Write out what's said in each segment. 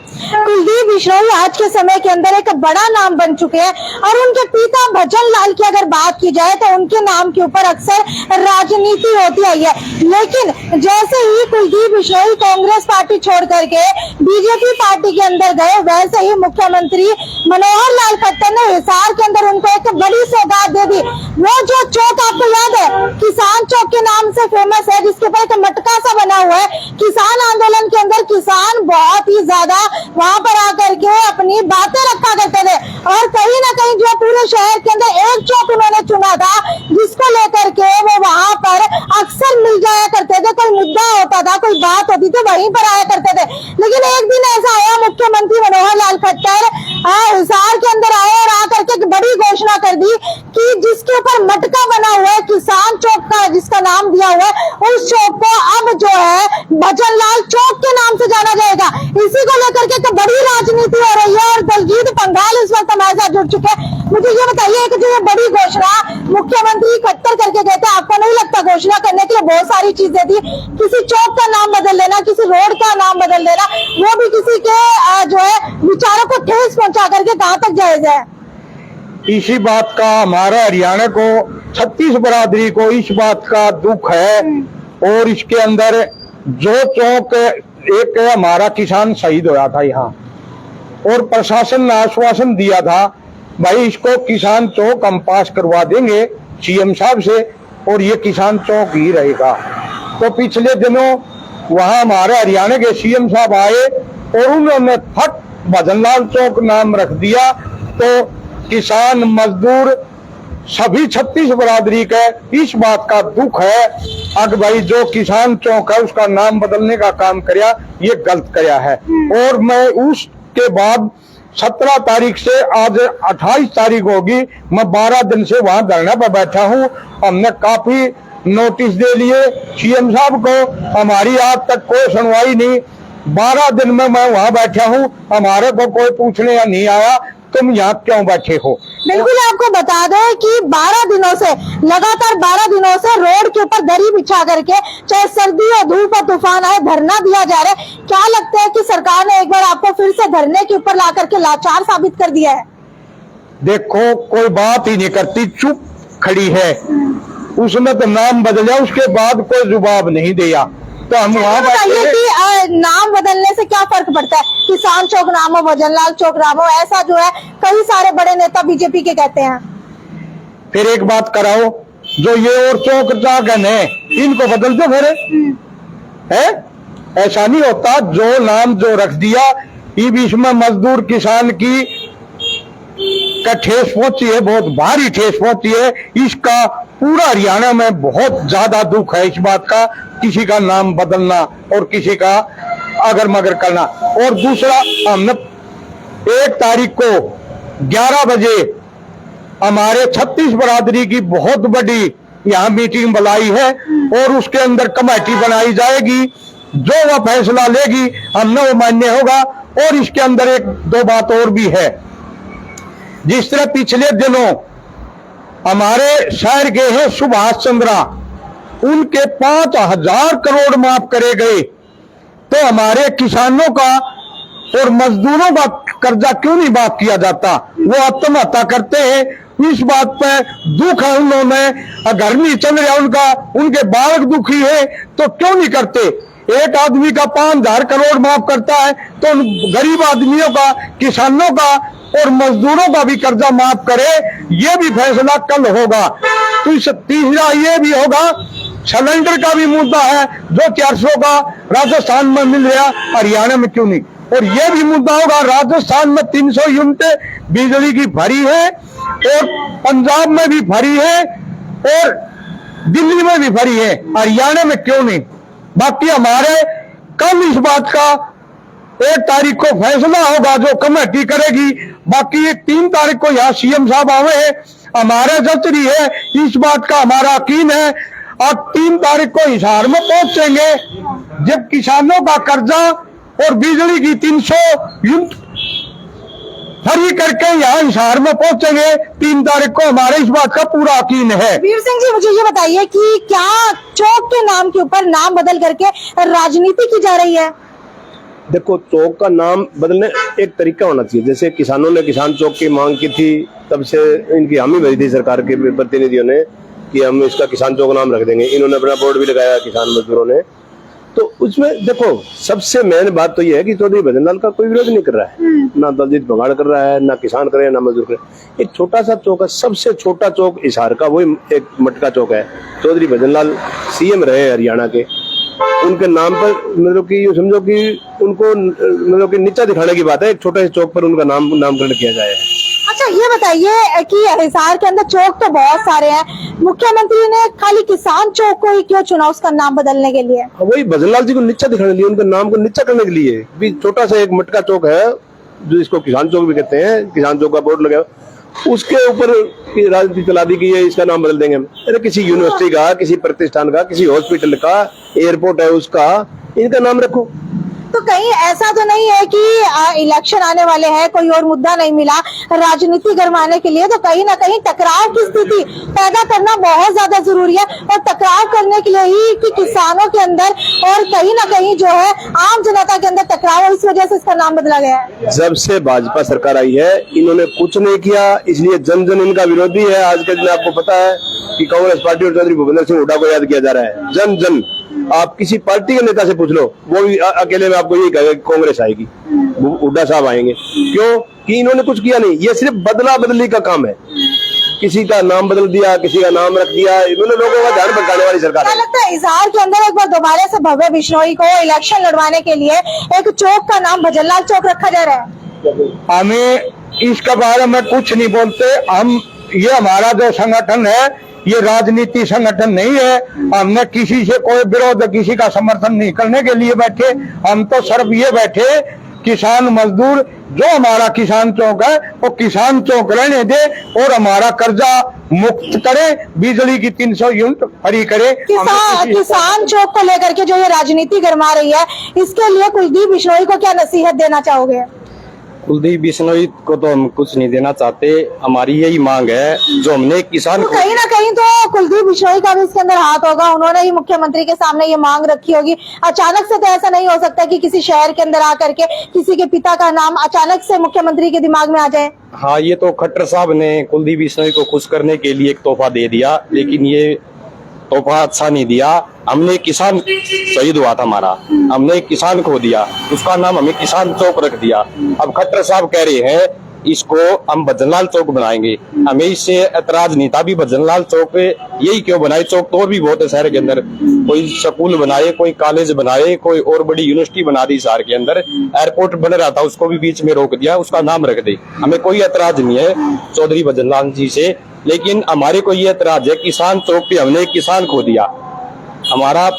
कुलदीप बिश्नोई आज के समय के अंदर एक बड़ा नाम बन चुके हैं और उनके पिता भजन लाल की अगर बात की जाए तो उनके नाम के ऊपर अक्सर राजनीति होती आई है। लेकिन जैसे ही कुलदीप बिश्नोई कांग्रेस पार्टी छोड़ करके बीजेपी पार्टी के अंदर गए, वैसे ही मुख्यमंत्री मनोहर लाल खट्टर ने हिसार के अंदर उनको एक बड़ी सौगात दे दी। वो जो चौक आपको याद है, किसान चौक के नाम से फेमस है, जिसके ऊपर एक मटका सा बना हुआ है। किसान आंदोलन के अंदर किसान बहुत ही ज्यादा वहां पर आकर के अपनी बातें रखा करते थे और कहीं ना कहीं जो पूरे शहर के अंदर एक चौक उन्होंने चुना था जिसको लेकर के वो वहां पर अक्सर मिल जाया करते थे। कोई मुद्दा होता था, कोई बात होती थी, वहीं पर आया करते थे। लेकिन एक दिन ऐसा आया, मुख्यमंत्री मनोहर लाल खट्टर हिसार के अंदर आए और आकर के एक बड़ी घोषणा कर दी कि जिसके ऊपर मटका बना हुआ है किसान चौक का, जिसका नाम दिया हुआ है, उस चौक को अब जो है भजन लाल चौक के नाम से जाना जाएगा। इसी को लेकर के बड़ी राजनीति हो रही है और दलजीत पंघाल इस वक्त हमारे साथ जुड़ चुके हैं। मुझे ये बताइए कि जो ये बड़ी घोषणा मुख्यमंत्री खट्टर करके गए थे, आपको नहीं लगता घोषणा करने के लिए बहुत सारी चीजें थी? किसी चौक का नाम बदल लेना, किसी रोड का नाम बदल देना, वो भी किसी के जो है विचारों को ठेस पहुंचा करके कहाँ तक जायज है? इसी बात का हमारा हरियाणा को, छत्तीस बरादरी को इस बात का दुख है। और इसके अंदर जो चौक एक हमारा किसान शहीद होया था यहाँ, और प्रशासन ने आश्वासन दिया था भाई इसको किसान चौक हम पास करवा देंगे सीएम साहब से और ये किसान चौक ही रहेगा। तो पिछले दिनों वहां हमारे हरियाणा के सीएम साहब आए और उन्होंने फट भजनलाल चौक नाम रख दिया। तो किसान मजदूर सभी छत्तीस बरादरी का इस बात का दुख है। अब भाई जो किसान चौक है उसका नाम बदलने का काम किया, ये गलत किया है। और मैं उसके बाद 17 तारीख से आज 28 तारीख होगी, मैं 12 दिन से वहां धरना पर बैठा हूं। हमने काफी नोटिस दे लिए सीएम साहब को, हमारी आज तक कोई सुनवाई नहीं। 12 दिन में मैं वहां बैठा हूं, हमारे को कोई पूछने नहीं आया तुम यहाँ क्यों बैठे हो। बिल्कुल आपको बता दें कि 12 दिनों से, लगातार 12 दिनों से रोड के ऊपर दरी बिछा करके, चाहे सर्दी हो, धूप हो, तूफान आए, धरना दिया जा रहा है। क्या लगता है कि सरकार ने एक बार आपको फिर से धरने के ऊपर ला करके लाचार साबित कर दिया है? देखो कोई बात ही नहीं करती, चुप खड़ी है। उसने तो नाम बदला, उसके बाद कोई जवाब नहीं दिया। तो हम वहाँ बताइए कि नाम बदलने से क्या फर्क पड़ता है? किसान चौक नाम हो, भजनलाल चौक नाम हो, ऐसा जो है कई सारे बड़े नेता बीजेपी के कहते हैं। फिर एक बात कराओ, जो ये और चौक जागन है इनको बदल दो फिर, है ऐसा नहीं होता। जो नाम जो रख दिया, ये बीच में मजदूर किसान की का ठेस पहुंची है, बहुत भारी ठेस पहुंची है। इसका पूरा हरियाणा में बहुत ज्यादा दुख है इस बात का, किसी का नाम बदलना और किसी का अगर मगर करना। और दूसरा, हमने 1 तारीख को 11 बजे हमारे 36 बरादरी की बहुत बड़ी यहाँ मीटिंग बुलाई है और उसके अंदर कमेटी बनाई जाएगी। जो वह फैसला लेगी हमने वो मान्य होगा। और इसके अंदर 1-2 बात और भी है। जिस तरह पिछले दिनों हमारे शहर के हैं सुभाष चंद्रा, उनके 5000 करोड़ माफ करे गए, तो हमारे किसानों का और मजदूरों का कर्जा क्यों नहीं माफ किया जाता? वो आत्महत्या करते हैं। इस बात पे दुख है उन्होंने, घर नहीं चल रहा उनका, उनके बालक दुखी है, तो क्यों नहीं करते? एक आदमी का 5000 करोड़ माफ करता है तो गरीब आदमियों का, किसानों का और मजदूरों का भी कर्जा माफ करे। ये भी फैसला कल होगा। तो तीसरा ये भी होगा, सिलेंडर का भी मुद्दा है जो 400 का राजस्थान में मिल रहा, हरियाणा में क्यों नहीं? और ये भी मुद्दा होगा, राजस्थान में 300 यूनिटें बिजली की भरी है और पंजाब में भी भरी है और दिल्ली में भी भरी है, हरियाणा में क्यों नहीं? बाकी हमारे कल इस बात का 1 तारीख को फैसला होगा जो कमेटी करेगी। बाकी 3 तारीख को यहाँ सीएम साहब आवे हैं, हमारे जतरी है, इस बात का हमारा यकीन है। और 3 तारीख को हिसार में पहुंचेंगे, जब किसानों का कर्जा और बिजली की 300 यूनिट फ्री करके यहाँ हिसार में पहुंचेंगे 3 तारीख को, हमारे इस बात का पूरा यकीन है। वीर सिंह जी, मुझे ये बताइए कि क्या चौक के नाम के ऊपर नाम बदल करके राजनीति की जा रही है? देखो, चौक का नाम बदलने एक तरीका होना चाहिए। जैसे किसानों ने किसान चौक की मांग की थी, तब से इनकी हामी भरी थी सरकार के प्रतिनिधियों ने कि हम इसका किसान चौक नाम रख देंगे। इन्होंने अपना बोर्ड भी लगाया किसान मजदूरों ने। तो उसमें देखो, सबसे मेन बात तो ये है कि चौधरी भजनलाल का कोई विरोध नहीं कर रहा है, ना दलजीत बघाड़ कर रहा है, ना किसान कर रहे हैं, ना मजदूर कर रहे हैं। एक छोटा सा चौक है, सबसे छोटा चौक हिसार का वही एक मटका चौक है। चौधरी भजनलाल सीएम रहे हरियाणा के, उनके नाम पर मतलब कि समझो कि उनको मतलब कि नीचा दिखाने की बात है, एक छोटे से चौक पर उनका नामकरण किया जाए। अच्छा, ये बताइए कि हिसार के अंदर चौक तो बहुत सारे हैं, मुख्यमंत्री ने खाली किसान चौक को ही क्यों चुना उसका नाम बदलने के लिए? वही भजनलाल जी को नीचा दिखाने के लिए, उनके नाम को नीचा करने के लिए भी छोटा सा एक मटका चौक है जो इसको किसान चौक भी कहते हैं, किसान चौक का बोर्ड लगा, उसके ऊपर राजनीति चला दी कि ये इसका नाम बदल देंगे। अरे किसी यूनिवर्सिटी का, किसी प्रतिष्ठान का, किसी हॉस्पिटल का, एयरपोर्ट है उसका, इनका नाम रखो। तो कहीं ऐसा तो नहीं है कि इलेक्शन आने वाले हैं, कोई और मुद्दा नहीं मिला राजनीति गरमाने के लिए, तो कहीं ना कहीं टकराव की स्थिति पैदा करना बहुत ज्यादा जरूरी है, और टकराव करने के लिए ही कि किसानों के अंदर और कहीं ना कहीं जो है आम जनता के अंदर टकराव है, इस वजह से इसका नाम बदला गया है। जब से भाजपा सरकार आई है इन्होंने कुछ नहीं किया, इसलिए जन जन इनका विरोधी है। आज के दिन आपको पता है कि कांग्रेस पार्टी और चौधरी भूपेंद्र सिंह हुड्डा को याद किया जा रहा है। जन जन, आप किसी पार्टी के नेता से पूछ लो, वो भी अकेले में आपको यही कहेगा कि कांग्रेस आएगी, हुड्डा साहब आएंगे। क्यों? कि इन्होंने कुछ किया नहीं, ये सिर्फ बदला बदली का काम है। किसी का नाम बदल दिया, किसी का नाम रख दिया, इन्होंने लोगों का ध्यान भटकाने वाली सरकार है। क्या लगता है हिसार के अंदर एक बार दोबारा से भव्य बिश्नोई को इलेक्शन लड़वाने के लिए एक चौक का नाम भजनलाल चौक रखा जा रहा है? हमें इसके बारे में कुछ नहीं बोलते हम। ये हमारा जो संगठन है ये राजनीति संगठन नहीं है। हमने किसी से कोई विरोध, किसी का समर्थन नहीं करने के लिए बैठे। हम तो सिर्फ ये बैठे, किसान मजदूर जो हमारा किसान चौक है वो किसान चौक रहने दे और हमारा कर्जा मुक्त करे, बिजली की 300 यूनिट फ्री करे। किसान चौक को लेकर के जो ये राजनीति गरमा रही है, इसके लिए कुलदीप बिश्नोई को क्या नसीहत देना चाहोगे? कुलदीप बिश्नोई को तो हम कुछ नहीं देना चाहते, हमारी यही मांग है जो हमने किसान तो कहीं ना कहीं तो कुलदीप बिश्नोई का भी इसके अंदर हाथ होगा, उन्होंने ही मुख्यमंत्री के सामने ये मांग रखी होगी। अचानक से तो ऐसा नहीं हो सकता कि किसी शहर के अंदर आकर के किसी के पिता का नाम अचानक से मुख्यमंत्री के दिमाग में आ जाए। हाँ, ये तो खट्टर साहब ने कुलदीप बिश्नोई को खुश करने के लिए एक तोहफा दे दिया, लेकिन ये तोहफा अच्छा नहीं दिया। हमने किसान शहीद हुआ था हमारा, हमने किसान खो दिया, उसका नाम हमें किसान चौक रख दिया। अब खट्टर साहब कह रहे हैं इसको हम भजनलाल चौक बनाएंगे, हमें इससे एतराज नहीं था। भी भजनलाल चौक यही क्यों बनाए? चौक तो और भी बहुत है शहर के अंदर, कोई स्कूल बनाए, कोई कॉलेज बनाए, कोई और बड़ी यूनिवर्सिटी बना दी शहर के अंदर। एयरपोर्ट बन रहा था उसको भी बीच में रोक दिया, उसका नाम रख दे। हमें कोई एतराज नहीं है चौधरी भजनलाल जी से, लेकिन हमारे को ये एतराज है किसान चौक पे हमने एक किसान खो दिया, हमारा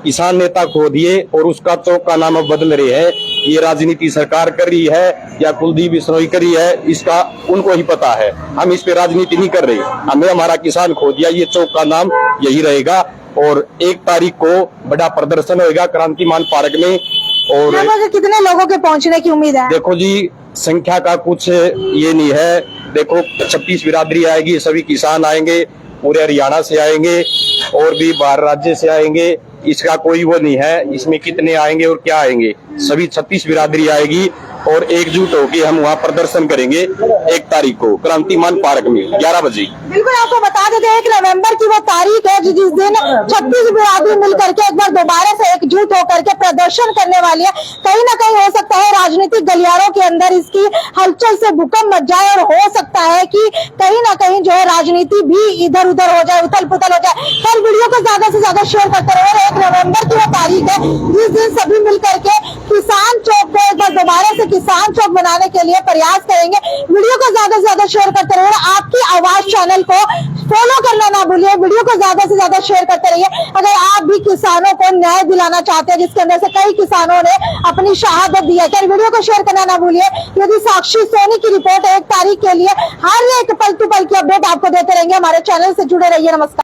किसान नेता खो दिए और उसका चौक का नाम अब बदल रहे हैं। ये राजनीति सरकार कर रही है या कुलदीप बिश्नोई कर रही है, इसका उनको ही पता है। हम इस पे राजनीति नहीं कर रहे, हमें हमारा किसान खो दिया, ये चौक का नाम यही रहेगा। और 1 तारीख को बड़ा प्रदर्शन होगा क्रांतिमान पार्क में। और कितने लोगों के पहुंचने की उम्मीद है? देखो जी, संख्या का कुछ ये नहीं है। देखो 36 बिरादरी आएगी, सभी किसान आएंगे, पूरे हरियाणा से आएंगे और भी बाहर राज्य से आएंगे, इसका कोई वो नहीं है इसमें कितने आएंगे और क्या आएंगे। सभी 36 बिरादरी आएगी और एकजुट होकर हम वहाँ प्रदर्शन करेंगे 1 तारीख को क्रांतिमान पार्क में 11 बजे। बिल्कुल, आपको बता देते हैं 1 नवंबर की वो तारीख है जिस दिन 36 बिरादरी मिलकर के एक बार दोबारा से एकजुट होकर के प्रदर्शन करने वाली है। कहीं ना कहीं हो सकता है राजनीतिक गलियारों के अंदर इसकी हलचल से भूकंप मच जाए और हो सकता है कि कहीं ना कहीं जो है राजनीति भी इधर उधर हो जाए, उथल पुथल हो जाए। कल वीडियो को ज्यादा से ज्यादा शेयर करते रहे। 1 नवंबर की वो तारीख है जिस दिन सभी मिलकर के किसान चौक को एक बार दोबारा से किसान चौक बनाने के लिए प्रयास करेंगे। वीडियो को ज्यादा से ज्यादा शेयर करते रहिए। आपकी आवाज चैनल को फॉलो करना ना भूलिए, वीडियो को ज्यादा से ज्यादा शेयर करते रहिए। अगर आप भी किसानों को न्याय दिलाना चाहते हैं, जिसके अंदर से कई किसानों ने अपनी शहादत दी है, तो वीडियो को शेयर करना ना भूलिए। यदि साक्षी सोनी की रिपोर्ट 1 तारीख के लिए हर एक पल टू पल की अपडेट आपको देते रहेंगे। हमारे चैनल से जुड़े रहिए। नमस्कार।